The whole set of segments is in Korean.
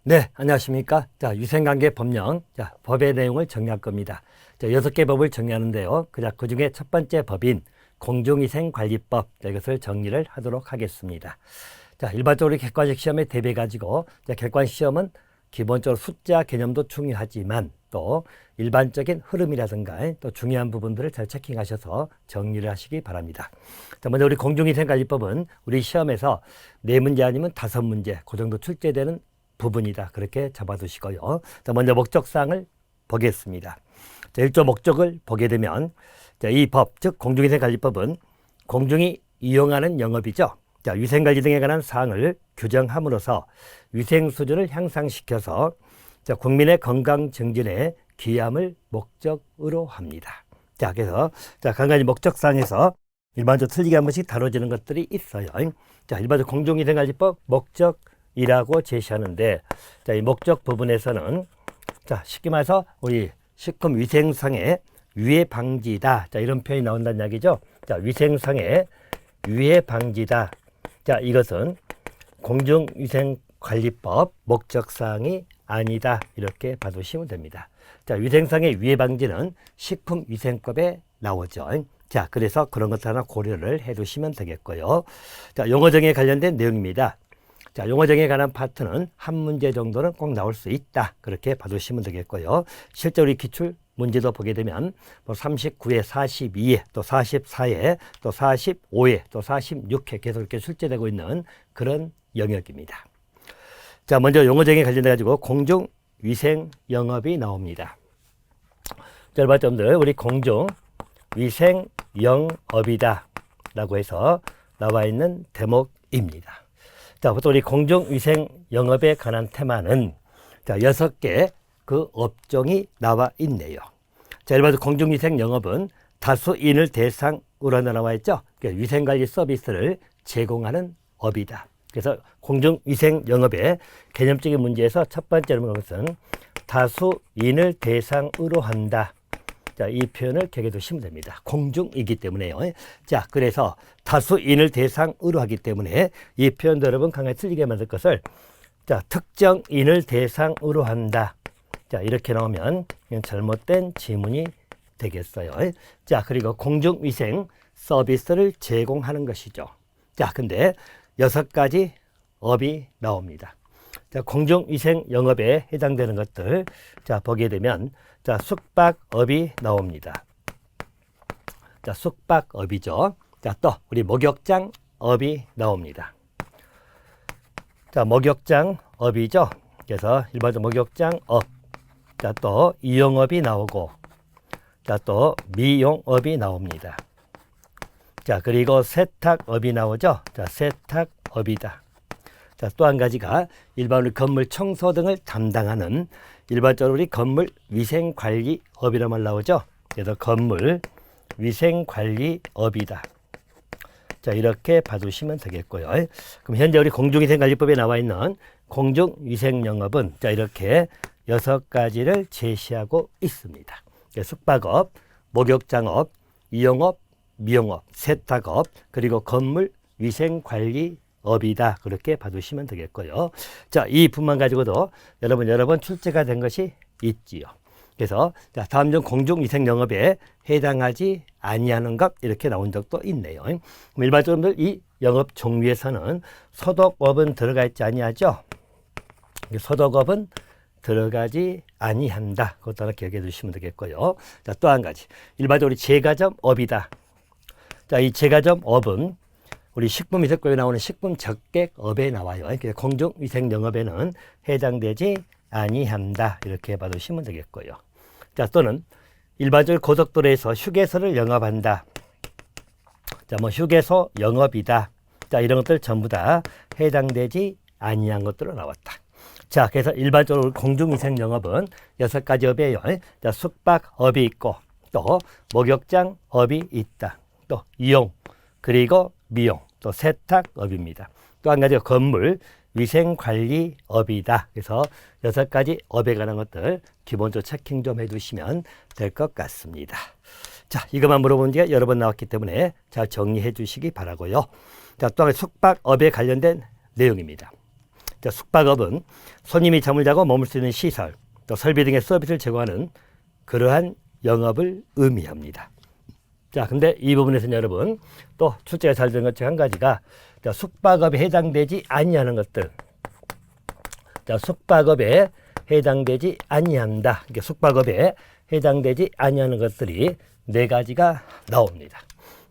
네, 안녕하십니까. 자, 위생관계 법령, 자, 법의 내용을 정리할 겁니다. 자, 6개 법을 정리하는데요. 그 중에 첫 번째 법인 공중위생관리법, 이것을 정리를 하도록 하겠습니다. 자, 일반적으로 객관식 시험에 대비해가지고, 객관 시험은 기본적으로 숫자 개념도 중요하지만 또 일반적인 흐름이라든가 또 중요한 부분들을 잘 체킹하셔서 정리를 하시기 바랍니다. 자, 먼저 우리 공중위생관리법은 우리 시험에서 4문제 아니면 5문제, 그 정도 출제되는 부분이다. 그렇게 잡아두시고요. 자, 먼저 목적사항을 보겠습니다. 자, 1조 목적을 보게 되면 자, 이 법, 즉 공중위생관리법은 공중이 이용하는 영업이죠. 자, 위생관리 등에 관한 사항을 규정함으로써 위생 수준을 향상시켜서 자, 국민의 건강 증진에 기함을 목적으로 합니다. 자, 그래서 자, 한 가지 목적사항에서 일반적으로 틀리게 한 번씩 다뤄지는 것들이 있어요. 자, 일반적으로 공중위생관리법 목적이라고 제시하는데 자, 이 목적 부분에서는 자, 쉽게 말해서 우리 식품위생상의 유해 방지다. 자, 이런 표현이 나온다는 이야기죠. 자, 위생상의 유해 방지다. 자, 이것은 공중위생관리법 목적사항이 아니다. 이렇게 봐두시면 됩니다. 자, 위생상의 유해 방지는 식품위생법에 나오죠. 자, 그래서 그런 것들 하나 고려를 해 두시면 되겠고요. 자, 용어 정의에 관련된 내용입니다. 자, 용어 정의에 관한 파트는 한 문제 정도는 꼭 나올 수 있다. 그렇게 봐두시면 되겠고요. 실제 우리 기출 문제도 보게 되면 뭐 39회, 42회, 또 44회, 또 45회, 또 46회 계속 이렇게 출제되고 있는 그런 영역입니다. 자, 먼저 용어 정의에 관련돼 가지고 공중위생 영업이 나옵니다. 자, 여러분들 우리 공중위생 영업이다 라고 해서 나와 있는 대목입니다. 자, 보통 우리 공중위생 영업에 관한 테마는 자, 6개 그 업종이 나와 있네요. 자, 일반적으로 공중위생 영업은 다수인을 대상으로 나와 있죠. 그러니까 위생관리 서비스를 제공하는 업이다. 그래서 공중위생 영업의 개념적인 문제에서 첫 번째로 것은 다수인을 대상으로 한다. 자, 이 표현을 기억해 두시면 됩니다. 공중이기 때문에요. 자, 그래서 다수인을 대상으로 하기 때문에 이 표현도 여러분 강하게 틀리게 만들 것을 자, 특정인을 대상으로 한다. 자, 이렇게 나오면 잘못된 지문이 되겠어요. 자, 그리고 공중위생 서비스를 제공하는 것이죠. 자, 근데 6가지 업이 나옵니다. 자, 공중위생 영업에 해당되는 것들 자, 보게 되면 자, 숙박업이 나옵니다. 자, 숙박업이죠. 자, 또 우리 목욕장업이 나옵니다. 자, 목욕장업이죠. 그래서 일반적으로 목욕장업. 자, 또 이용업이 나오고 자, 또 미용업이 나옵니다. 자, 그리고 세탁업이 나오죠. 자, 세탁업이다. 자, 또 한 가지가 일반으로 건물 청소 등을 담당하는 일반적으로 우리 건물 위생관리업이란 말 나오죠. 그래서 건물 위생관리업이다. 자, 이렇게 봐두시면 되겠고요. 그럼 현재 우리 공중위생관리법에 나와 있는 공중위생영업은 자, 이렇게 6가지를 제시하고 있습니다. 숙박업, 목욕장업, 이용업, 미용업, 세탁업, 그리고 건물 위생관리업이다. 그렇게 봐두시면 되겠고요. 자, 이 부분만 가지고도 여러 번 출제가 된 것이 있지요. 그래서 자, 다음 중 공중위생영업에 해당하지 아니하는 것 이렇게 나온 적도 있네요. 일반적으로 이 영업 종류에서는 소독업은 들어가 있지 아니하죠. 소독업은 들어가지 아니한다. 그것도 하나 기억해 두시면 되겠고요. 자, 또 한 가지. 일반적으로 제과점업이다. 자, 이 제과점업은 우리 식품위생법에 나오는 식품적객업에 나와요. 공중위생영업에는 해당되지 아니한다. 이렇게 봐두시면 되겠고요. 자, 또는 일반적으로 고속도로에서 휴게소를 영업한다. 자, 뭐 휴게소 영업이다. 자, 이런 것들 전부 다 해당되지 아니한 것들로 나왔다. 자, 그래서 일반적으로 공중위생영업은 6가지 업이에요. 자, 숙박업이 있고 또 목욕장업이 있다. 또 이용 그리고 미용 또 세탁업입니다. 또 한 가지가 건물 위생관리업이다. 그래서 6가지 업에 관한 것들 기본적으로 체킹 좀 해두시면 될 것 같습니다. 자, 이것만 물어본 게 여러 번 나왔기 때문에 잘 정리해 주시기 바라고요. 자, 또 한 가지 숙박업에 관련된 내용입니다. 자, 숙박업은 손님이 잠을 자고 머물 수 있는 시설, 또 설비 등의 서비스를 제공하는 그러한 영업을 의미합니다. 자, 근데 이 부분에서는 여러분 또 출제가 잘 된 것 중 한 가지가 자, 숙박업에 해당되지 아니하는 것들. 자, 숙박업에 해당되지 아니한다. 그러니까 숙박업에 해당되지 아니하는 것들이 네 가지가 나옵니다.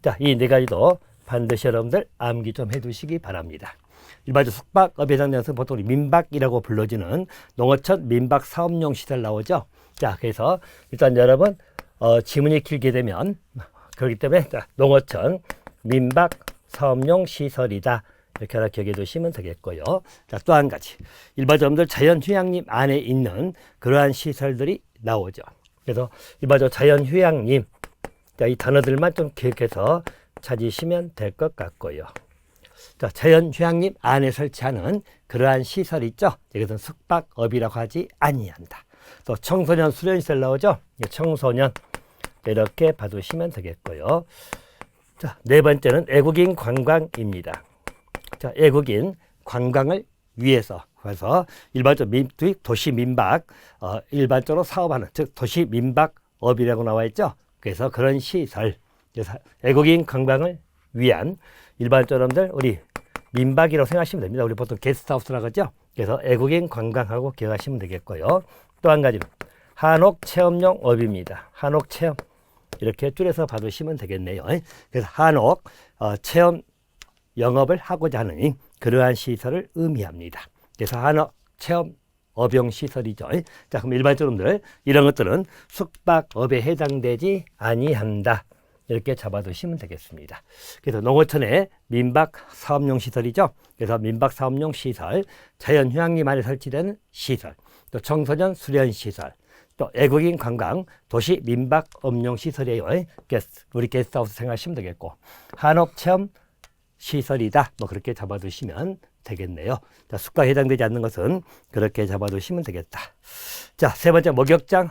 자, 이 네 가지도 반드시 여러분들 암기 좀 해두시기 바랍니다. 일반적으로 숙박업에 해당되는 것은 보통 민박이라고 불러지는 농어촌 민박 사업용 시설 나오죠. 자, 그래서 일단 여러분 지문이 길게 되면 그렇기 때문에 자, 농어촌 민박 사업용 시설이다. 이렇게 하나 기억해 두시면 되겠고요. 자, 또 한 가지. 일반적으로 자연휴양림 안에 있는 그러한 시설들이 나오죠. 그래서 일반적으로 자연휴양림. 자, 이 단어들만 좀 기억해서 찾으시면 될 것 같고요. 자, 자연휴양림 안에 설치하는 그러한 시설 있죠. 이것은 숙박업이라고 하지 아니한다. 또 청소년 수련시설 나오죠. 청소년. 이렇게 봐두시면 되겠고요. 자, 네 번째는 외국인 관광입니다. 자, 외국인 관광을 위해서 그래서 일반적으로 도시 민박 일반적으로 사업하는 즉 도시 민박업이라고 나와 있죠. 그래서 그런 시설 그래서 외국인 관광을 위한 일반적으로들 우리 민박이라고 생각하시면 됩니다. 우리 보통 게스트하우스라고 하죠. 그래서 외국인 관광하고 기억하시면 되겠고요. 또 한 가지는 한옥 체험용 업입니다. 한옥 체험 이렇게 줄여서 봐두시면 되겠네요. 그래서 한옥 체험 영업을 하고자 하는 그러한 시설을 의미합니다. 그래서 한옥 체험 업용 시설이죠. 자, 그럼 일반적으로 이런 것들은 숙박업에 해당되지 아니한다. 이렇게 잡아두시면 되겠습니다. 그래서 농어촌의 민박 사업용 시설이죠. 그래서 민박 사업용 시설, 자연휴양림 안에 설치되는 시설, 또 청소년 수련 시설, 또 외국인 관광, 도시 민박 업용 시설이에요. 우리 게스트하우스 생각하시면 되겠고, 한옥 체험 시설이다. 뭐 그렇게 잡아두시면 되겠네요. 자, 숙박에 해당되지 않는 것은 그렇게 잡아두시면 되겠다. 자, 세 번째 목욕장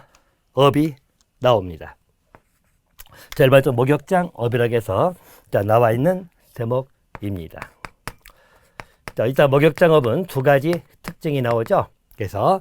업이 나옵니다. 자, 일반적으로 목욕장 업이라고 해서 자, 나와 있는 대목입니다. 자, 일단 목욕장 업은 두 가지 특징이 나오죠. 그래서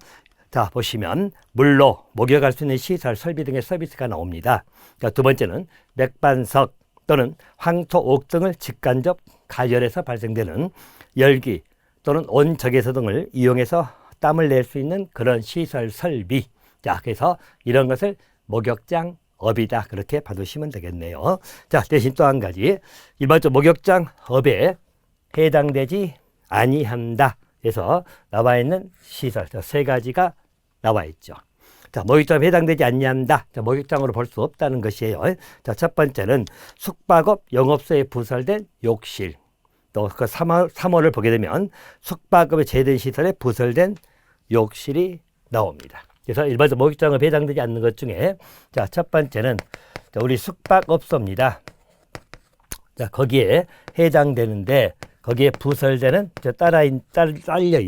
자, 보시면 물로 목욕할 수 있는 시설, 설비 등의 서비스가 나옵니다. 자, 두 번째는 맥반석 또는 황토, 옥 등을 직간접 가열해서 발생되는 열기 또는 온적외서 등을 이용해서 땀을 낼 수 있는 그런 시설, 설비. 자, 그래서 이런 것을 목욕장 업이다. 그렇게 봐두시면 되겠네요. 자, 대신 또 한 가지. 일반적으로 목욕장 업에 해당되지 아니한다. 그래서 나와 있는 시설, 세 가지가 나와 있죠. 자, 목욕장에 해당되지 아니한다. 자, 목욕장으로 볼 수 없다는 것이에요. 자, 첫 번째는 숙박업 영업소에 부설된 욕실. 또 그 3호를 보게 되면 숙박업에 제외된 시설에 부설된 욕실이 나옵니다. 그래서 일반적으로 목욕장에 해당되지 않는 것 중에 자, 첫 번째는 자, 우리 숙박업소입니다. 자, 거기에 해당되는데 거기에 부설되는 딸려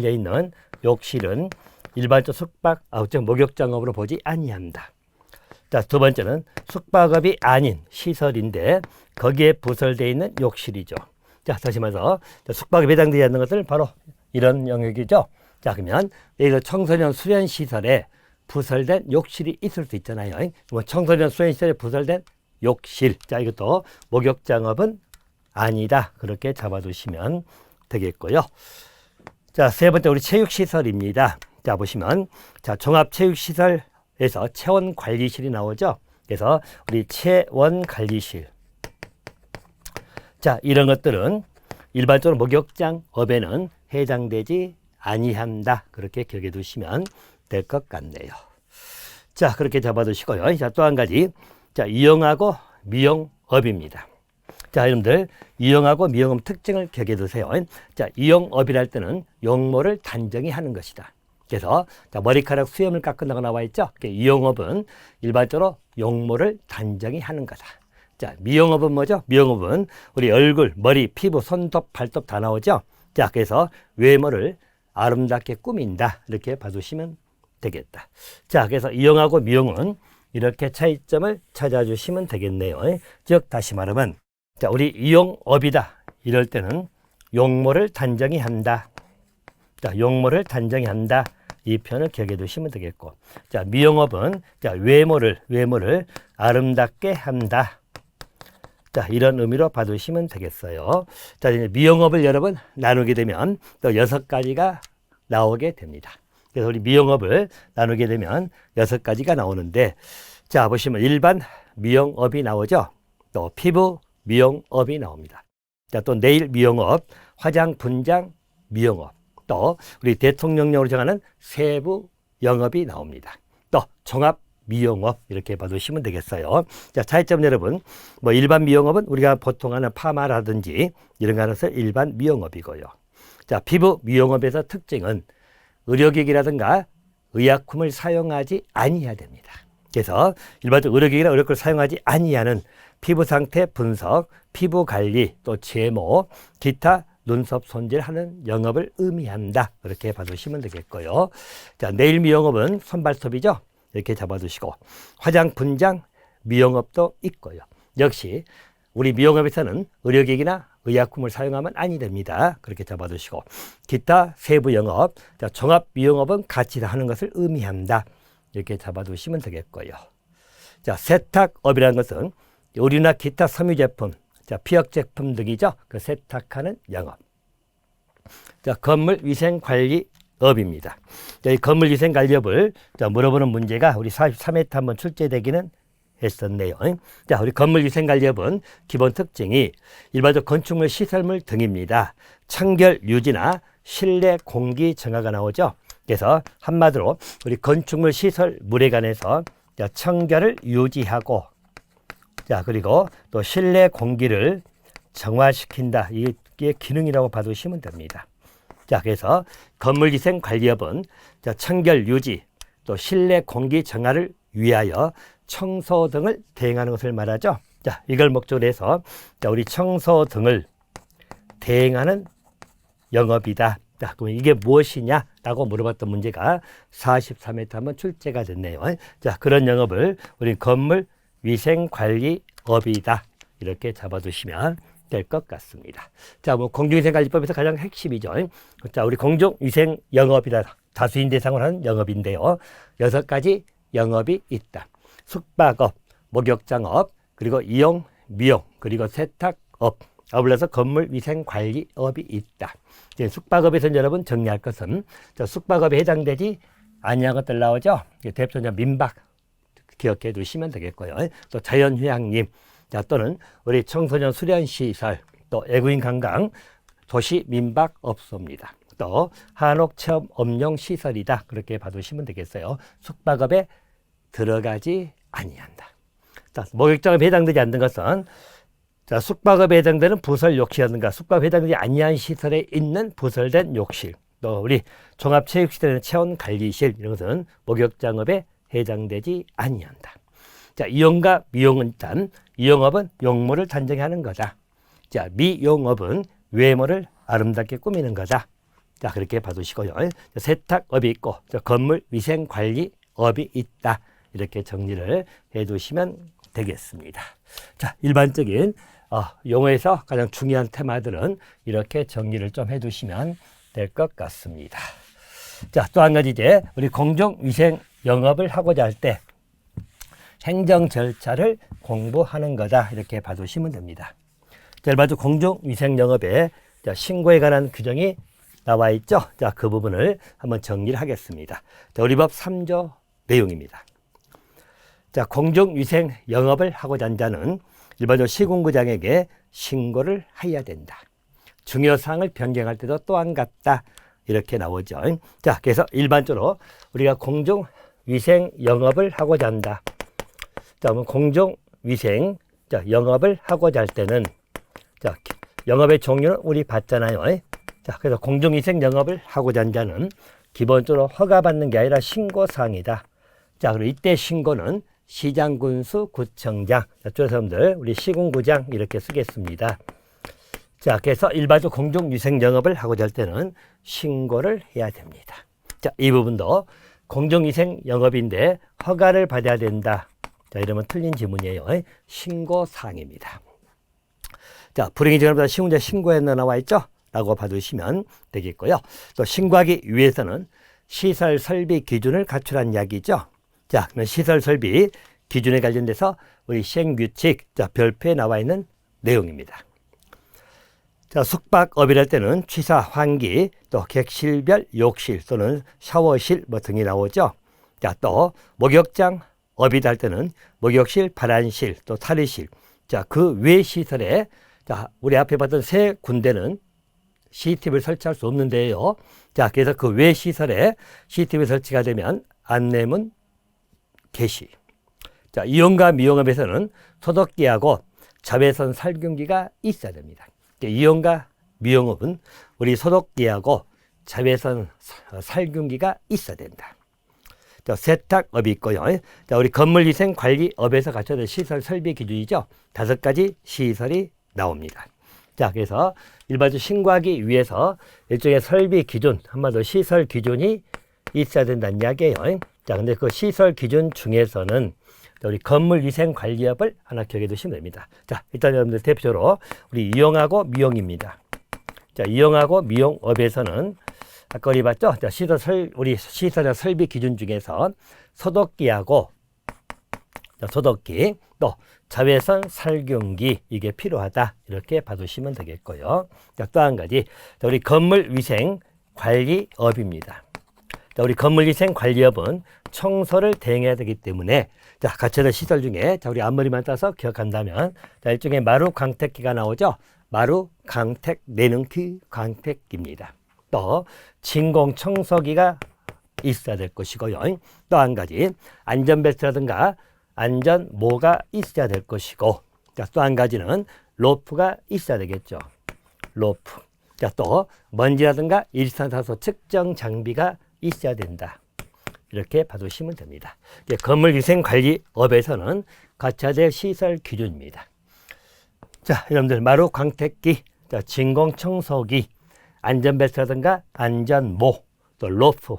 있는 욕실은 일반적 숙박 목욕장업으로 보지 아니한다. 자, 두 번째는 숙박업이 아닌 시설인데 거기에 부설되어 있는 욕실이죠. 자, 다시 말해서 숙박업에 해당되지 않는 것들 바로 이런 영역이죠. 자, 그러면 여기서 청소년 수련 시설에 부설된 욕실이 있을 수 있잖아요. 뭐 청소년 수련 시설에 부설된 욕실. 자, 이것도 목욕장업은 아니다. 그렇게 잡아두시면 되겠고요. 자, 세 번째 우리 체육시설입니다. 자, 보시면 자, 종합체육시설에서 체원관리실이 나오죠. 그래서 우리 체원관리실. 자, 이런 것들은 일반적으로 목욕장업에는 해당되지 아니한다. 그렇게 기억해 두시면 될 것 같네요. 자, 그렇게 잡아두시고요. 자, 또 한 가지. 자, 이용하고 미용업입니다. 자, 여러분들 이용하고 미용업 특징을 기억해 두세요. 자, 이용업이랄 때는 용모를 단정히 하는 것이다. 그래서 자, 머리카락 수염을 깎는다고 나와 있죠. 이용업은 일반적으로 용모를 단정히 하는 거다. 자, 미용업은 뭐죠? 미용업은 우리 얼굴, 머리, 피부, 손톱, 발톱 다 나오죠. 자, 그래서 외모를 아름답게 꾸민다. 이렇게 봐주시면 되겠다. 자, 그래서 이용하고 미용은 이렇게 차이점을 찾아주시면 되겠네요. 즉, 다시 말하면 자, 우리 이용업이다. 이럴 때는 용모를 단정히 한다. 자, 용모를 단정히 한다. 이 표현을 기억해 두시면 되겠고. 자, 미용업은 자, 외모를 아름답게 한다. 자, 이런 의미로 봐두시면 되겠어요. 자, 이제 미용업을 여러분 나누게 되면 또 6가지가 나오게 됩니다. 그래서 우리 미용업을 나누게 되면 6가지가 나오는데, 자, 보시면 일반 미용업이 나오죠. 또 피부 미용업이 나옵니다. 자, 또 네일 미용업, 화장 분장 미용업, 또 우리 대통령령으로 정하는 세부 영업이 나옵니다. 또 종합 미용업 이렇게 봐두시면 되겠어요. 자, 차이점 여러분, 뭐 일반 미용업은 우리가 보통 하는 파마라든지 이런 거 하면서 일반 미용업이고요. 자, 피부 미용업에서 특징은 의료기기라든가 의약품을 사용하지 아니해야 됩니다. 그래서 일반적으로 의료기기나 의료薬을 사용하지 아니하는 피부 상태 분석, 피부 관리, 또 제모, 기타 눈썹 손질하는 영업을 의미한다. 이렇게 봐두시면 되겠고요. 자, 네일 미용업은 손발톱이죠. 이렇게 잡아두시고, 화장 분장 미용업도 있고요. 역시 우리 미용업에서는 의료기기나 의약품을 사용하면 아니 됩니다. 그렇게 잡아두시고, 기타 세부 영업, 자, 종합 미용업은 같이 다 하는 것을 의미한다. 이렇게 잡아두시면 되겠고요. 자, 세탁업이라는 것은 의류나 기타 섬유 제품, 자, 피혁 제품 등이죠. 그 세탁하는 영업. 자, 건물 위생 관리 업입니다. 자, 이 건물 위생 관리업을 자, 물어보는 문제가 우리 43회 때 한번 출제되기는 했었네요. 자, 우리 건물 위생 관리업은 기본 특징이 일반적 건축물 시설물 등입니다. 청결 유지나 실내 공기 정화가 나오죠. 그래서 한마디로 우리 건축물 시설물에 관해서 자, 청결을 유지하고, 자, 그리고 또 실내 공기를 정화시킨다. 이게 기능이라고 봐두시면 됩니다. 자, 그래서 건물위생 관리업은 자, 청결 유지, 또 실내 공기 정화를 위하여 청소 등을 대행하는 것을 말하죠. 자, 이걸 목적으로 해서 자, 우리 청소 등을 대행하는 영업이다. 자, 그럼 이게 무엇이냐라고 물어봤던 문제가 43회 때 한번 출제가 됐네요. 자, 그런 영업을 우리 건물위생관리업이다. 이렇게 잡아두시면 될 것 같습니다. 자, 뭐 공중위생관리법에서 가장 핵심이죠. 자, 우리 공중위생 영업이다. 다수인 대상으로 하는 영업인데요. 6가지 영업이 있다. 숙박업, 목욕장업, 그리고 이용, 미용, 그리고 세탁업, 아울러서 건물위생관리업이 있다. 이제 숙박업에서는 여러분 정리할 것은 자, 숙박업에 해당되지 아니한 것들 나오죠. 대표적으로 민박 기억해 두시면 되겠고요. 또 자연휴양림, 자, 또는 우리 청소년 수련시설, 또 애구인 관광, 도시 민박업소입니다. 또 한옥체험 업용시설이다. 그렇게 봐두시면 되겠어요. 숙박업에 들어가지 아니한다. 자, 목욕장에 해당되지 않는 것은 자, 숙박업에 해당되는 부설 욕실이라든가 숙박업에 해당되지 아니한 시설에 있는 부설된 욕실, 또 우리 종합체육시설의 체온관리실 이런 것은 목욕장업에 해당되지 아니한다. 자, 이용과 미용은 일단 이용업은 용모를 단정히 하는 거다. 자, 미용업은 외모를 아름답게 꾸미는 거다. 자, 그렇게 봐두시고요. 세탁업이 있고 건물위생관리업이 있다. 이렇게 정리를 해두시면 되겠습니다. 자, 일반적인 용어에서 가장 중요한 테마들은 이렇게 정리를 좀 해두시면 될 것 같습니다. 자, 또 한 가지 이제 우리 공중위생 영업을 하고자 할 때 행정 절차를 공부하는 거다. 이렇게 봐두시면 됩니다. 자, 일반적으로 공중위생 영업에 신고에 관한 규정이 나와 있죠. 자, 그 부분을 한번 정리를 하겠습니다. 자, 우리 법 3조 내용입니다. 자, 공중위생 영업을 하고자 한 자는 일반적으로 시군구장에게 신고를 해야 된다. 중요사항을 변경할 때도 또한 같다. 이렇게 나오죠. 자, 그래서 일반적으로 우리가 공중위생 영업을 하고자 한다. 자, 그러면 공중위생 영업을 하고자 할 때는 자, 영업의 종류는 우리 봤잖아요. 자, 그래서 공중위생 영업을 하고자 한 자는 기본적으로 허가받는 게 아니라 신고사항이다. 자, 그리고 이때 신고는 시장, 군수, 구청장, 사람들 우리 시군구장 이렇게 쓰겠습니다. 자, 그래서 일반적 공중위생 영업을 하고자 할 때는 신고를 해야 됩니다. 자, 이 부분도 공중위생 영업인데 허가를 받아야 된다. 자, 이러면 틀린 지문이에요. 신고사항입니다. 자, 불행히 정답보다 쉬운 문제 신고했나 나와 있죠? 라고 봐두시면 되겠고요. 또 신고하기 위해서는 시설 설비 기준을 갖추란 이야기죠. 자, 그러면 시설 설비 기준에 관련돼서 우리 시행규칙, 자, 별표에 나와 있는 내용입니다. 자, 숙박업이랄 때는 취사, 환기, 또 객실별 욕실 또는 샤워실 뭐 등이 나오죠. 자, 또 목욕장 업이다 할 때는 목욕실, 발안실, 또 탈의실. 자, 그 외 시설에, 자, 우리 앞에 봤던 세 군데는 CCTV를 설치할 수 없는데요. 자, 그래서 그 외 시설에 CCTV 설치가 되면 안내문 게시. 자, 이용과 미용업에서는 소독기하고 자외선 살균기가 있어야 됩니다. 이용과 미용업은 우리 소독기하고 자외선 살균기가 있어야 된다. 자, 세탁업이 있고요. 자, 우리 건물위생관리업에서 갖춰야 될 시설 설비 기준이죠. 5가지 시설이 나옵니다. 자, 그래서 일반적으로 신고하기 위해서 일종의 설비 기준, 한마디로 시설 기준이 있어야 된다는 이야기예요. 자, 근데 그 시설 기준 중에서는 우리 건물위생관리업을 하나 기억해 두시면 됩니다. 자, 일단 여러분들 대표적으로 우리 이용하고 미용입니다. 자, 이용하고 미용업에서는 아까 우리 봤죠? 자, 우리 시설의 설비 기준 중에서 소독기하고, 자, 소독기, 또 자외선 살균기 이게 필요하다 이렇게 봐두시면 되겠고요. 자, 또 한 가지, 자, 우리 건물위생관리업입니다. 자, 우리 건물위생관리업은 청소를 대행해야 되기 때문에, 자, 갖춰야 될 시설 중에, 자, 우리 앞머리만 따서 기억한다면, 자, 일종의 마루 광택기가 나오죠. 마루 광택 내능기 광택기입니다. 또 진공 청소기가 있어야 될 것이고요. 또 한 가지 안전벨트라든가 안전모가 있어야 될 것이고, 자, 또 한 가지는 로프가 있어야 되겠죠. 로프. 자, 또 먼지라든가 일산화탄소 측정 장비가 있어야 된다. 이렇게 봐두시면 됩니다. 건물위생관리업에서는 갖춰야 될 시설 기준입니다. 자, 여러분들 마루 광택기, 자, 진공청소기, 안전벨트라든가 안전모, 또 로프,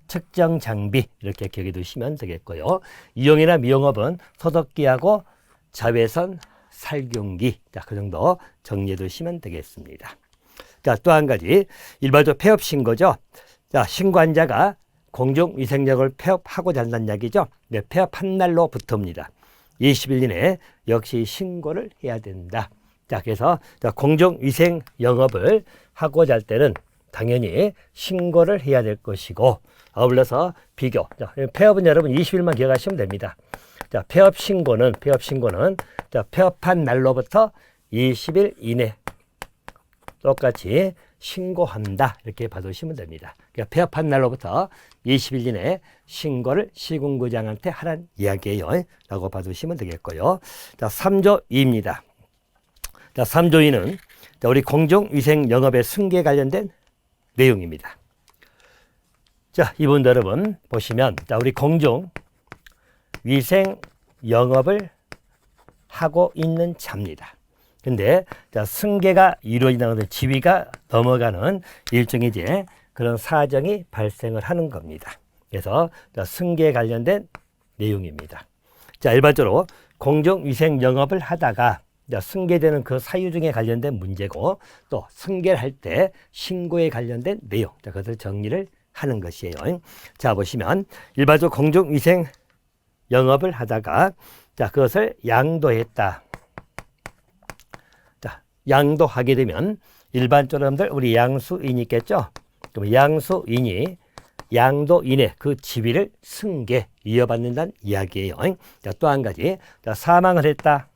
측정 장비 이렇게 기억해 두시면 되겠고요. 이용이나 미용업은 소독기하고 자외선 살균기, 자, 그 정도 정리해 두시면 되겠습니다. 자, 또 한 가지 일반적으로 폐업 신고죠. 자, 신고한자가 공중위생력을 폐업하고자 한다는 이야기죠. 네, 폐업한 날로부터입니다. 20일 이내에 역시 신고를 해야 된다. 자, 그래서 공중위생 영업을 하고자 할 때는 당연히 신고를 해야 될 것이고, 아울러서 비교. 자, 폐업은 여러분 20일만 기억하시면 됩니다. 자, 폐업 신고는 자, 폐업한 날로부터 20일 이내 똑같이 신고한다. 이렇게 봐두시면 됩니다. 그러니까 폐업한 날로부터 20일 이내 신고를 시군구장한테 하란 이야기예요. 라고 봐두시면 되겠고요. 자, 3조 2입니다. 자, 3조 2는 우리 공중위생 영업의 승계에 관련된 내용입니다. 자, 이분들 여러분 보시면, 자, 우리 공중위생 영업을 하고 있는 자입니다. 근데 자, 승계가 이루어지는 지위가 넘어가는 일종의 이제 그런 사정이 발생을 하는 겁니다. 그래서 자, 승계에 관련된 내용입니다. 자, 일반적으로 공중위생 영업을 하다가 자, 승계되는 그 사유 중에 관련된 문제고, 또 승계를 할 때 신고에 관련된 내용, 자, 그것을 정리를 하는 것이에요. 자, 보시면 일반적으로 공중위생 영업을 하다가 자, 그것을 양도했다. 양도하게 되면 일반적으로 여러분들 우리 양수인이 있겠죠. 그럼 양수인이 양도인의 그 지위를 승계 이어받는다는 이야기예요. 자, 또 한 가지, 자, 사망을 했다.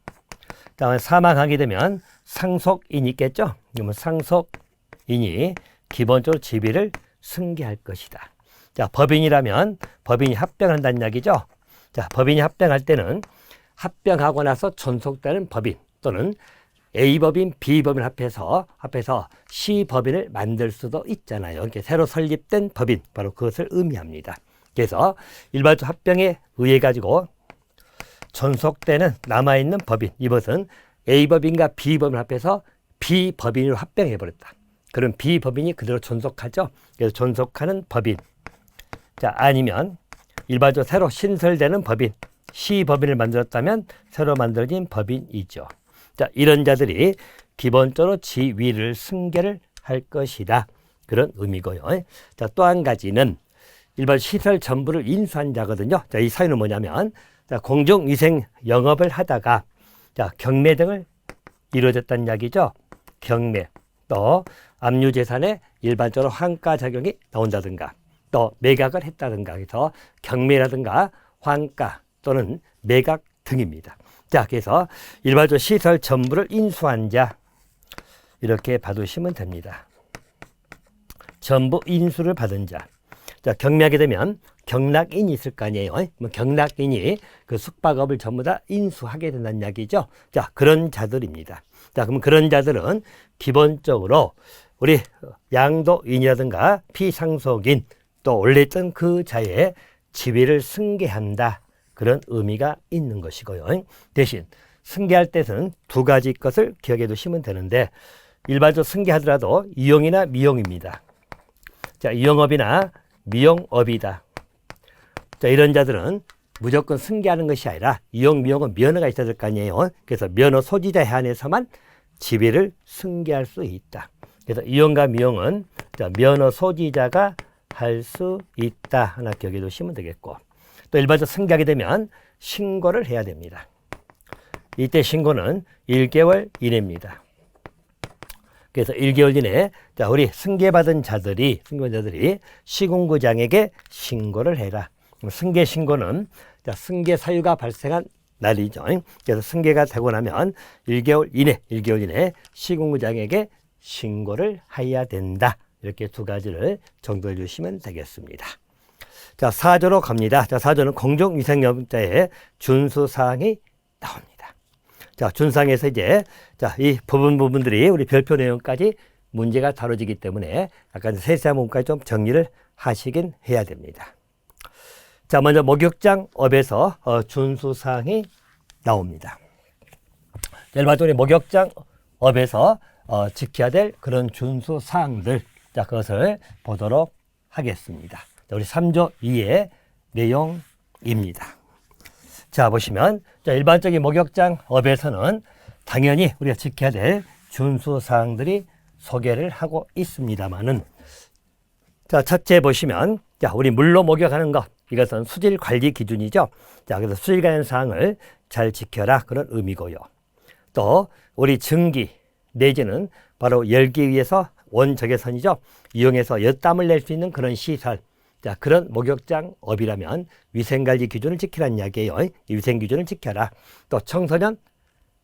다음에 사망하게 되면 상속인이 있겠죠. 그러면 상속인이 기본적으로 지위를 승계할 것이다. 자, 법인이라면 법인이 합병한다는 이야기죠. 자, 법인이 합병할 때는 합병하고 나서 존속되는 법인 또는 A법인, B법인 합해서 C법인을 만들 수도 있잖아요. 이렇게 새로 설립된 법인, 바로 그것을 의미합니다. 그래서 일반적 합병에 의해 가지고 존속되는 남아있는 법인, 이것은 A법인과 B법인을 합해서 B법인으로 합병해버렸다. 그럼 B법인이 그대로 존속하죠. 그래서 존속하는 법인. 자, 아니면 일반적으로 새로 신설되는 법인, C법인을 만들었다면 새로 만들어진 법인이죠. 자, 이런 자들이 기본적으로 지위를 승계를 할 것이다. 그런 의미고요. 자, 또 한 가지는 일반 시설 전부를 인수한 자거든요. 자, 이 사유는 뭐냐면, 자, 공중위생 영업을 하다가, 자, 경매 등을 이루어졌다는 이야기죠. 경매. 또, 압류재산에 일반적으로 환가 작용이 나온다든가, 또 매각을 했다든가, 그래서 경매라든가 환가 또는 매각 등입니다. 자, 그래서 일반적으로 시설 전부를 인수한 자, 이렇게 봐두시면 됩니다. 전부 인수를 받은 자. 자, 경매하게 되면 경락인이 있을 거 아니에요. 경락인이 그 숙박업을 전부 다 인수하게 된다는 이야기죠. 자, 그런 자들입니다. 자, 그럼 그런 자들은 기본적으로 우리 양도인이라든가 피상속인 또 원래 있던 그 자의 지위를 승계한다. 그런 의미가 있는 것이고요. 대신 승계할 때는 두 가지 것을 기억해 두시면 되는데, 일반적으로 승계하더라도 이용이나 미용입니다. 자, 이용업이나 미용업이다. 자, 이런 자들은 무조건 승계하는 것이 아니라 이용, 미용은 면허가 있어야 될 거 아니에요. 그래서 면허 소지자에 한해서만 지위를 승계할 수 있다. 그래서 이용과 미용은 자, 면허 소지자가 할 수 있다. 하나 기억해 두시면 되겠고, 또 일반적으로 승계하게 되면 신고를 해야 됩니다. 이때 신고는 1개월 이내입니다. 그래서 1개월 이내에 자, 우리 승계받은 자들이 시군구장에게 신고를 해라. 승계 신고는 자, 승계 사유가 발생한 날이죠. 그래서 승계가 되고 나면 1개월 이내 시군구장에게 신고를 해야 된다. 이렇게 두 가지를 정도해 주시면 되겠습니다. 자, 4조로 갑니다. 자, 4조는 공중위생업자의 준수사항이 나옵니다. 자, 준상에서 이제 자, 이 부분들이 우리 별표 내용까지 문제가 다뤄지기 때문에 약간 세세한 부분까지 좀 정리를 하시긴 해야 됩니다. 자, 먼저 목욕장업에서 준수사항이 나옵니다. 일반적으로 목욕장업에서 지켜야 될 그런 준수사항들, 자, 그것을 보도록 하겠습니다. 자, 우리 3조 2의 내용입니다. 자, 보시면 자, 일반적인 목욕장업에서는 당연히 우리가 지켜야 될 준수사항들이 소개를 하고 있습니다만은, 자, 첫째 보시면 자, 우리 물로 목욕하는 것, 이것은 수질 관리 기준이죠. 자, 그래서 수질 관련 사항을 잘 지켜라, 그런 의미고요. 또 우리 증기 내지는 바로 열기 위해서 원적외선이죠. 이용해서 엿땀을 낼 수 있는 그런 시설, 자, 그런 목욕장업이라면 위생관리 기준을 지키라는 이야기예요. 이 위생 기준을 지켜라. 또 청소년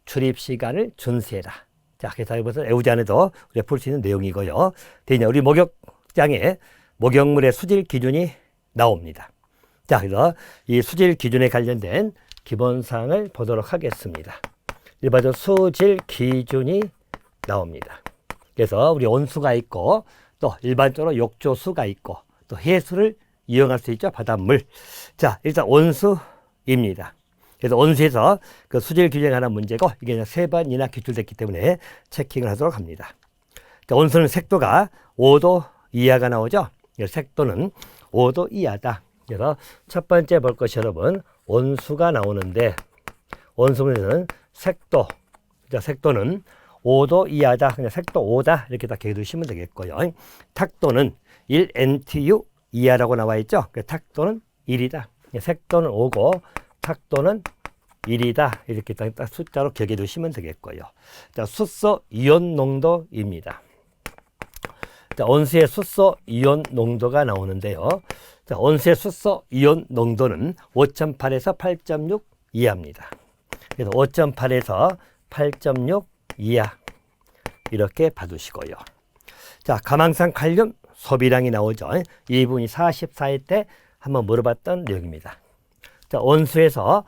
출입 시간을 준수해라. 자, 그래서 이것은 외우지 않아도 우리가 볼 수 있는 내용이고요. 대신 우리 목욕장에 목욕물의 수질 기준이 나옵니다. 자, 그래서 이 수질 기준에 관련된 기본사항을 보도록 하겠습니다. 일반적으로 수질 기준이 나옵니다. 그래서 우리 온수가 있고, 또 일반적으로 욕조수가 있고, 또 해수를 이용할 수 있죠. 바닷물. 자, 일단 온수입니다. 그래서 온수에서 그 수질 규정이 하나 문제고, 이게 3번이나 기출됐기 때문에 체킹을 하도록 합니다. 자, 온수는 색도가 5도 이하가 나오죠. 색도는 5도 이하다. 그래서 첫 번째 볼 것이 여러분, 온수가 나오는데, 온수는 색도. 자, 색도는 5도 이하다. 그냥 색도 5다. 이렇게 다 기억해두시면 되겠고요. 탁도는 1NTU 이하라고 나와 있죠. 탁도는 1이다. 색도는 5고 탁도는 1이다. 이렇게 딱 숫자로 기억해 두시면 되겠고요. 자, 수소 이온 농도입니다. 자, 온수의 수소 이온 농도가 나오는데요. 자, 온수의 수소 이온 농도는 5.8에서 8.6 이하입니다. 그래서 5.8에서 8.6 이하 이렇게 봐두시고요. 자, 가망산 칼륨 소비량이 나오죠. 이 부분이 44회 때 한번 물어봤던 내용입니다. 자, 온수에서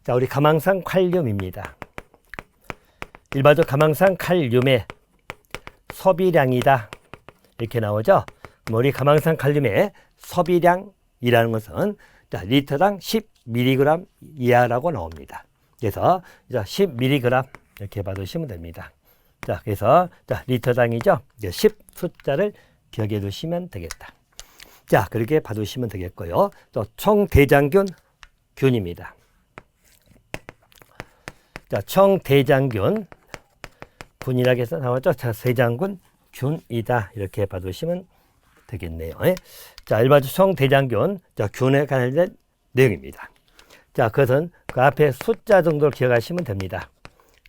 자, 우리 가망산 칼륨입니다. 일반적으로 가망산 칼륨의 소비량이다. 이렇게 나오죠. 우리 가망산 칼륨의 소비량이라는 것은 자, 리터당 10mg 이하라고 나옵니다. 그래서 10mg 이렇게 봐두시면 됩니다. 자, 그래서 자, 리터당이죠. 10 숫자를 기억해 두시면 되겠다. 자, 그렇게 봐두시면 되겠고요. 또 총대장균 균입니다. 자, 총대장균 군이라고 해서 나왔죠. 자, 세장군 균이다. 이렇게 봐두시면 되겠네요. 자, 일반적으로 총대장균, 자, 균에 관련된 내용입니다. 자, 그것은 그 앞에 숫자 정도를 기억하시면 됩니다.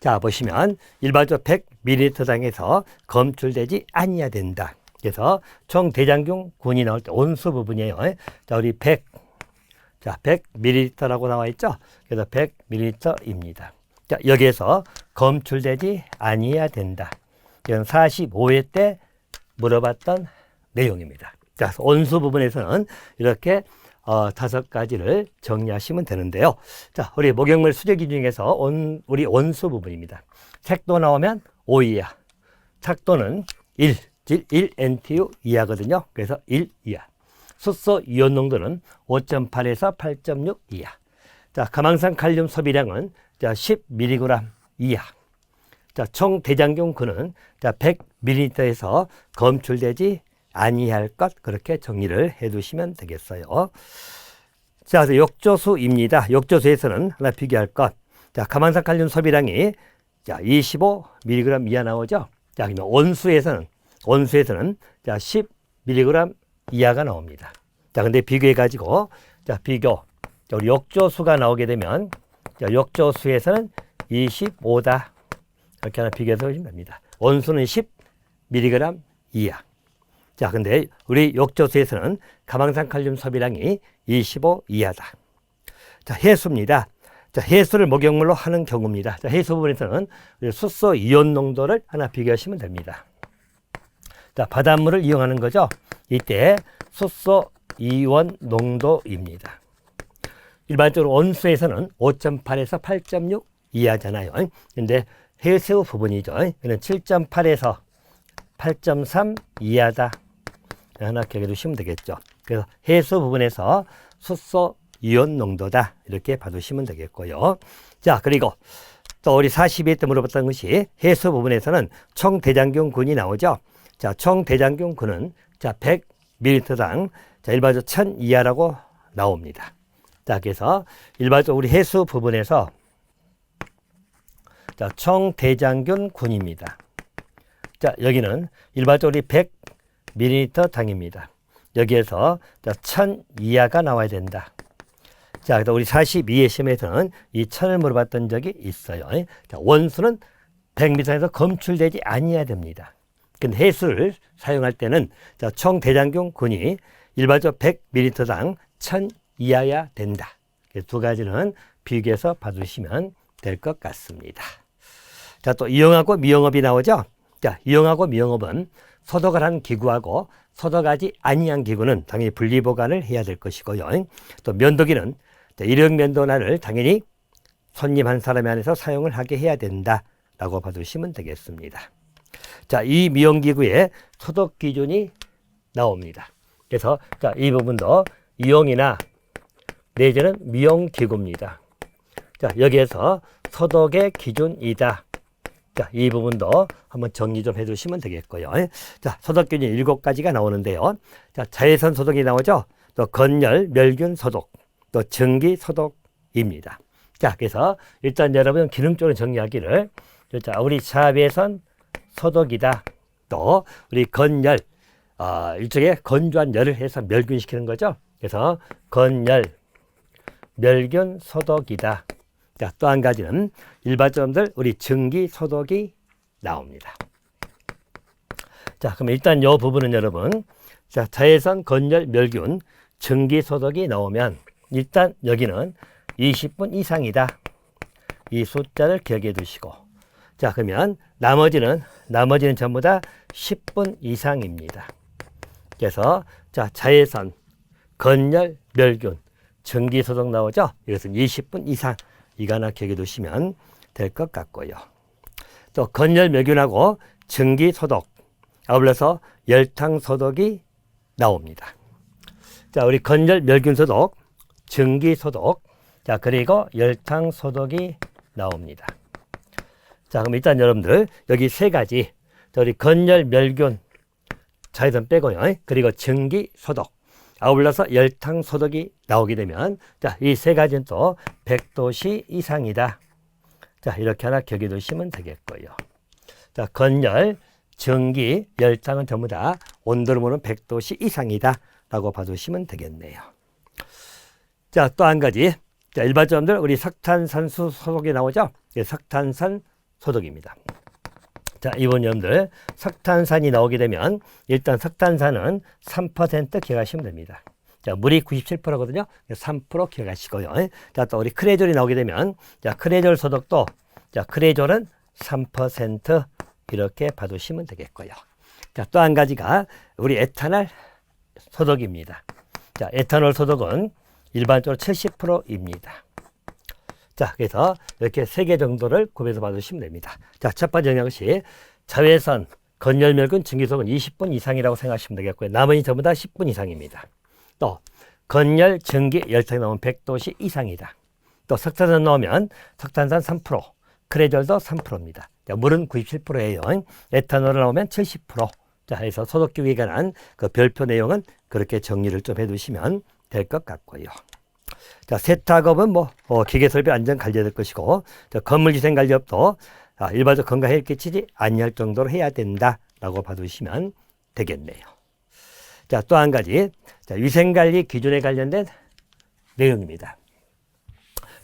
자, 보시면 일반적으로 100ml당에서 검출되지 아니해야 된다. 그래서 총대장균 군이 나올 때 온수 부분이에요. 자, 우리 100ml라고 나와 있죠. 그래서 100ml입니다. 자, 여기에서 검출되지 아니해야 된다. 이건 45회 때 물어봤던 내용입니다. 자, 온수 부분에서는 이렇게 5가지를 정리하시면 되는데요. 자, 우리 목욕물 수제 기준 중에서 우리 온수 부분입니다. 색도 나오면 5 이하, 착도는 1, 즉 1NTU 이하거든요. 그래서 1 이하. 숫소 이온 농도는 5.8에서 8.6 이하. 자, 가망산 칼륨 소비량은 자, 10mg 이하. 자, 총 대장균군은 자, 100ml에서 검출되지 아니할 것, 그렇게 정리를 해 두시면 되겠어요. 자, 그래서 욕조수입니다. 욕조수에서는 하나 비교할 것. 자, 가망산 칼륨 소비량이 자, 25mg 이하 나오죠. 자, 그러면 온수에서는 자, 10mg 이하가 나옵니다. 자, 근데 비교해 가지고 자, 비교. 자, 우리 욕조수가 나오게 되면 자, 욕조수에서는 25다. 이렇게 하나 비교해서 보시면 됩니다. 온수는 10mg 이하. 자, 근데 우리 욕조수에서는 가망산 칼륨 소비량이 25 이하다. 자, 해수입니다. 자, 해수를 목욕물로 하는 경우입니다. 자, 해수 부분에서는 숫소 이온 농도를 하나 비교하시면 됩니다. 자, 바닷물을 이용하는 거죠. 이때 숫소 이온 농도입니다. 일반적으로 온수에서는 5.8에서 8.6 이하잖아요. 근데 해수 부분이죠. 그는 7.8에서 8.3 이하다. 하나 기억해 두시면 되겠죠. 그래서 해수 부분에서 숫소 이온 농도다. 이렇게 봐두시면 되겠고요. 자, 그리고 또 우리 42회 때 물어봤던 것이 해수 부분에서는 총대장균군이 나오죠. 자, 총대장균군은 자, 100ml당 자, 일반적으로 1000 이하라고 나옵니다. 자, 그래서 일반적으로 우리 해수 부분에서 자, 총대장균군입니다. 자, 여기는 일반적으로 우리 100ml 당입니다. 여기에서 자, 1000 이하가 나와야 된다. 자, 그래서 우리 42회 시험에서는 이 1000을 물어봤던 적이 있어요. 자, 원수는 100m에서 검출되지 아니해야 됩니다. 근데 해수를 사용할 때는 자, 총대장균군이 일반적으로 100ml당 1000 이하야 된다. 두 가지는 비교해서 봐주시면 될 것 같습니다. 자, 또 이용하고 미용업이 나오죠. 자, 이용하고 미용업은 소독을 한 기구하고 소독하지 아니한 기구는 당연히 분리 보관을 해야 될 것이고요. 또 면도기는 일회용 면도날을 당연히 손님 한 사람이 안에서 사용을 하게 해야 된다라고 봐주시면 되겠습니다. 자, 이 미용기구의 소독 기준이 나옵니다. 그래서 자, 이 부분도 이용이나 내지는 미용기구입니다. 자, 여기에서 소독의 기준이다. 자, 이 부분도 한번 정리 좀 해주시면 되겠고요. 자, 소독 기준이 7가지가 나오는데요. 자, 자외선 소독이 나오죠. 또 건열, 멸균 소독, 또 증기 소독입니다. 자, 그래서 일단 여러분 기능적으로 정리하기를 자, 우리 자외선 소독이다. 또 우리 건열, 일종의 건조한 열을 해서 멸균시키는 거죠. 그래서 건열, 멸균 소독이다. 자, 또 한 가지는 일반적으로 우리 증기 소독이 나옵니다. 자, 그럼 일단 이 부분은 여러분, 자, 자외선, 건열, 멸균, 증기 소독이 나오면 일단 여기는 20분 이상이다. 이 숫자를 기억해 두시고, 자, 그러면 나머지는 전부 다 10분 이상입니다. 그래서 자, 자외선, 건열, 멸균, 증기 소독 나오죠. 이것은 20분 이상. 이거 하나 기억해 두시면 될 것 같고요. 또 건열 멸균하고 증기 소독, 아울러서 열탕 소독이 나옵니다. 자, 우리 건열 멸균 소독, 증기 소독, 자, 그리고 열탕 소독이 나옵니다. 자, 그럼 일단 여러분들 여기 3가지, 자, 우리 건열 멸균 자외선 빼고요. 그리고 증기 소독, 아울러서 열탕 소독이 나오게 되면 자, 이 3가지는 또 100도씨 이상이다. 자, 이렇게 하나 기억해 두시면 되겠고요. 자, 건열, 전기, 열장은 전부 다 온도를 보는 100도씨 이상이다 라고 봐주시면 되겠네요. 자, 또 한 가지. 자, 일반적으로 우리 석탄산수 소독이 나오죠? 예, 석탄산 소독입니다. 자, 이번 여러분들 석탄산이 나오게 되면 일단 석탄산은 3% 기억하시면 됩니다. 자, 물이 97%거든요. 3% 기억하시고요. 자, 또 우리 크레졸이 나오게 되면 자, 크레졸 소독도 자, 크레졸은 3% 이렇게 봐두시면 되겠고요. 자, 또 한 가지가 우리 에탄올 소독입니다. 자, 에탄올 소독은 일반적으로 70%입니다. 자, 그래서 이렇게 3개 정도를 구별해서 봐주시면 됩니다. 자, 첫 번째 것이 자외선, 건열멸균, 증기소독은 20분 이상이라고 생각하시면 되겠고요. 나머지 전부 다 10분 이상입니다. 또 건열, 전기, 열탕이 나오면 100도씨 이상이다. 또 석탄산 나오면 석탄산 3%, 크레졸도 3%입니다. 자, 물은 97%예요. 에탄올 나오면 70%. 자, 해서 소독기에 관한 그 별표 내용은 그렇게 정리를 좀 해두시면 될 것 같고요. 자, 세탁업은 기계설비 안전 관리해야 될 것이고, 자, 건물위생관리업도 일반적 건강에 끼치지 아니할 정도로 해야 된다라고 봐두시면 되겠네요. 자, 또 한 가지, 자, 위생관리 기준에 관련된 내용입니다.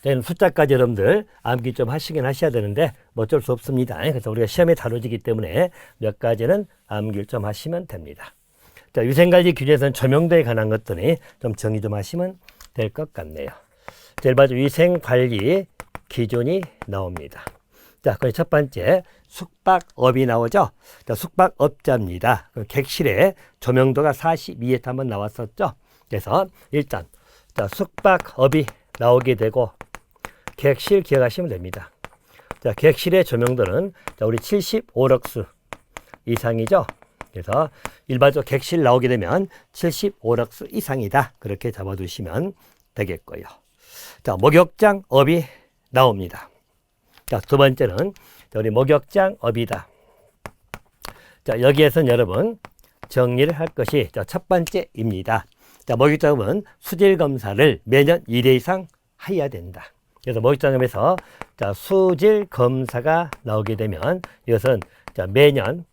자, 숫자까지 여러분들 암기 좀 하시긴 하셔야 되는데 어쩔 수 없습니다. 그래서 우리가 시험에 다뤄지기 때문에 몇 가지는 암기를 좀 하시면 됩니다. 자, 위생관리 기준에서는 조명도에 관한 것들이 좀 정의 좀 하시면 될 것 같네요. 자, 일반적으로 위생관리 기준이 나옵니다. 자, 그 첫 번째 숙박업이 나오죠. 자, 숙박업자입니다. 그 객실에 조명도가 42에 한번 나왔었죠. 그래서 일단 자, 숙박업이 나오게 되고 객실 기억하시면 됩니다. 자, 객실의 조명도는 자, 우리 75럭스 이상이죠. 그래서 일반적으로 객실 나오게 되면 75럭스 이상이다. 그렇게 잡아두시면 되겠고요. 자, 목욕장업이 나옵니다. 자, 두 번째는 우리 목욕장업이다. 자, 여기에서는 여러분 정리를 할 것이 자, 첫 번째입니다. 자, 목욕장업은 수질 검사를 매년 1회 이상 해야 된다. 그래서 목욕장업에서 자, 수질 검사가 나오게 되면 이것은 자, 매년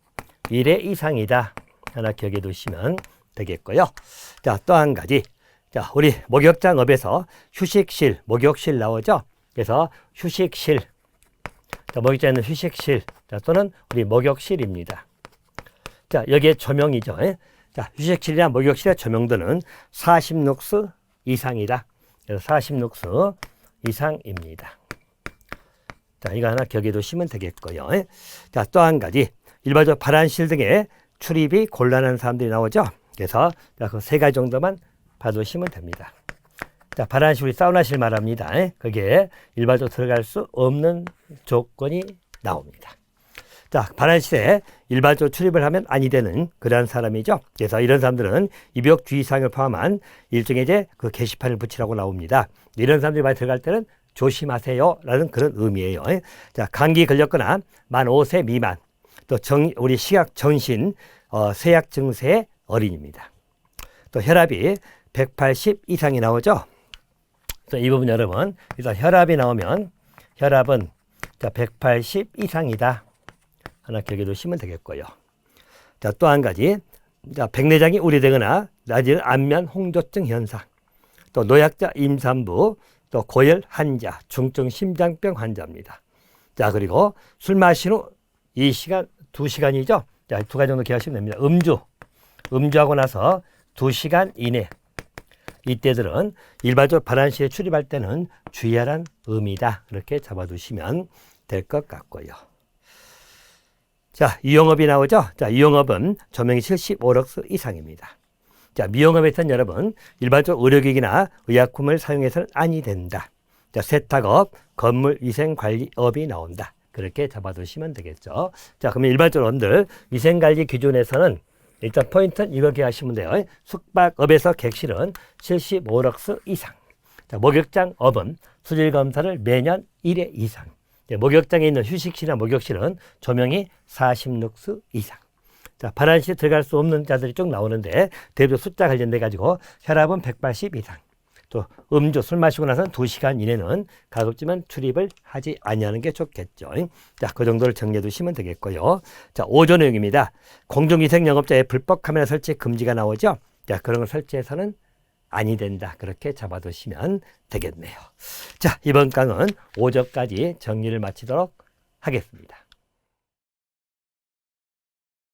1회 이상이다. 하나 기억해 두시면 되겠고요. 자, 또 한 가지. 자, 우리 목욕장업에서 휴식실, 목욕실 나오죠? 그래서 휴식실. 자, 목욕장에는 휴식실. 자, 또는 우리 목욕실입니다. 자, 여기에 조명이죠. 자, 휴식실이나 목욕실의 조명도는 40룩스 이상이다. 그래서 40룩스 이상입니다. 자, 이거 하나 기억해 두시면 되겠고요. 자, 또 한 가지. 일반적으로 발안실 등에 출입이 곤란한 사람들이 나오죠. 그래서 그 3가지 정도만 봐두시면 됩니다. 자, 발안실, 우리 사우나실 말합니다. 그게 일반적으로 들어갈 수 없는 조건이 나옵니다. 자, 발안실에 일반적으로 출입을 하면 아니 되는 그러한 사람이죠. 그래서 이런 사람들은 입욕 주의사항을 포함한 일종의 이제 그 게시판을 붙이라고 나옵니다. 이런 사람들이 많이 들어갈 때는 조심하세요 라는 그런 의미예요. 자, 감기 걸렸거나 만 5세 미만, 또 우리 시각 전신 쇠약 증세의 어린입니다. 또 혈압이 180 이상이 나오죠. 그래서 이 부분 여러분 일단 혈압이 나오면 혈압은 자, 180 이상이다. 하나 기억해 두시면 되겠고요. 자, 또 한 가지. 자, 백내장이 우려되거나 낮은 안면 홍조증 현상, 또 노약자 임산부, 또 고열 환자, 중증 심장병 환자입니다. 자, 그리고 술 마신 후 2시간, 2시간이죠. 자, 2가지 정도 기억하시면 됩니다. 음주하고 나서 2시간 이내. 이때들은 일반적으로 발안실에 출입할 때는 주의하라는 의미다. 이렇게 잡아두시면 될 것 같고요. 자, 유용업이 나오죠. 자, 유용업은 조명이 75럭스 이상입니다. 자, 미용업에서는 여러분 일반적 의료기기나 의약품을 사용해서는 아니 된다. 자, 세탁업, 건물위생관리업이 나온다. 그렇게 잡아두시면 되겠죠. 자, 그러면 일반적으로 여러분들 위생관리 기준에서는 일단 포인트는 이걸 기억하시면 돼요. 숙박업에서 객실은 75럭스 이상. 자, 목욕장업은 수질검사를 매년 1회 이상. 목욕장에 있는 휴식실이나 목욕실은 조명이 40룩스 이상. 자, 발안실에 들어갈 수 없는 자들이 쭉 나오는데 대부분 숫자 관련돼 가지고 혈압은 180 이상. 또 음주 술 마시고 나서는 2시간 이내는 가급적이면 출입을 하지 아니하는 게 좋겠죠. 자, 그 정도를 정리해 두시면 되겠고요. 자, 5조 내용입니다. 공중위생 영업자의 불법 카메라 설치 금지가 나오죠. 자, 그런 걸 설치해서는 아니 된다. 그렇게 잡아두시면 되겠네요. 자, 이번 강은 5조까지 정리를 마치도록 하겠습니다.